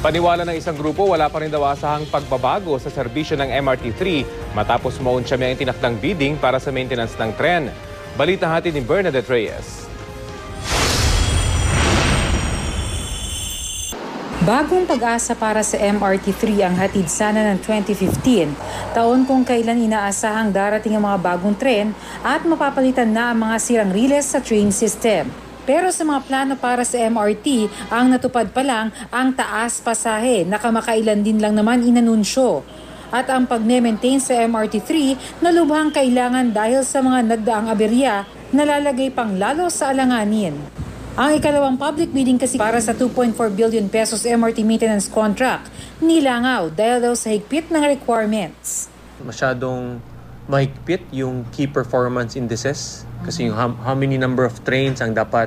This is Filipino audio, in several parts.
Paniwala ng isang grupo, wala pa rin daw asahang pagbabago sa serbisyo ng MRT-3 matapos mauntsyami ang tinakdang bidding para sa maintenance ng tren. Balita hatid ni Bernadette Reyes. Bagong pag-asa para sa MRT-3 ang hatid sana ng 2015, taon kung kailan inaasahang darating ang mga bagong tren at mapapalitan na ang mga sirang riles sa train system. Pero sa mga plano para sa MRT, ang natupad pa lang ang taas pasahe na kamakailan din lang naman inanunsyo. At ang pag-maintain sa MRT-3 na lubhang kailangan dahil sa mga nagdaang aberya na lalagay pang lalo sa alanganin. Ang ikalawang public bidding kasi para sa 2.4 billion pesos MRT maintenance contract nilangaw dahil daw sa higpit ng requirements. Masyadong mahigpit yung key performance indices kasi yung how many number of trains ang dapat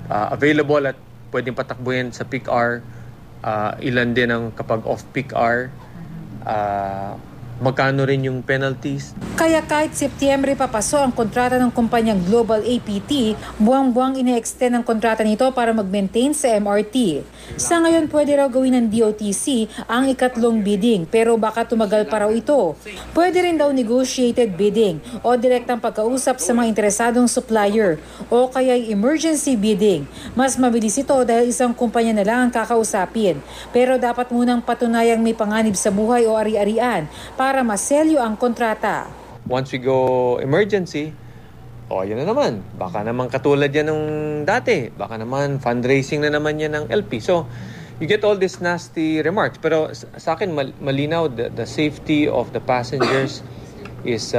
available at pwedeng patakbuhin sa peak hour, ilan din ang kapag off-peak hour, magkano rin yung penalties. Kaya kahit Setyembre papaso ang kontrata ng kumpanyang Global APT, buwang-buwang ine-extend ang kontrata nito para mag-maintain sa MRT. Sa ngayon, pwede raw gawin ng DOTC ang ikatlong bidding pero baka tumagal pa raw ito. Pwede rin daw negotiated bidding o direktang pagkausap sa mga interesadong supplier o kaya emergency bidding. Mas mabilis ito dahil isang kumpanya na lang ang kakausapin. Pero dapat munang patunayang may panganib sa buhay o ari-arian para maselyo ang kontrata. Once we go emergency, yan na naman. Baka naman katulad yan ng dati. Baka naman fundraising na naman yan ng LP. So, you get all these nasty remarks. Pero sa akin, malinaw, the safety of the passengers is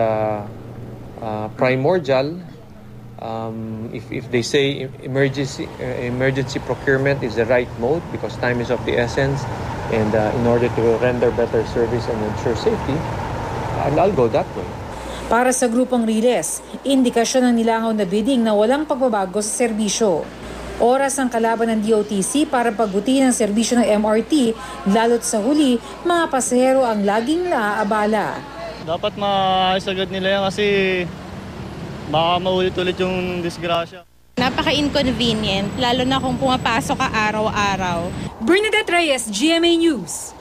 primordial. If they say emergency procurement is the right mode because time is of the essence and in order to render better service and ensure safety, and I'll go that way. Para sa grupong Riles, indikasyon ng nilangaw na bidding na walang pagbabago sa serbisyo. Oras ang kalaban ng DOTC para pagbutihin ang serbisyo ng MRT, lalo't sa huli, mga pasahero ang laging naaabala. Dapat maayos agad nila yan kasi baka maulit-ulit yung disgrasya. Napaka-inconvenient, lalo na kung pumapasok ka araw-araw. Bernadette Reyes, GMA News.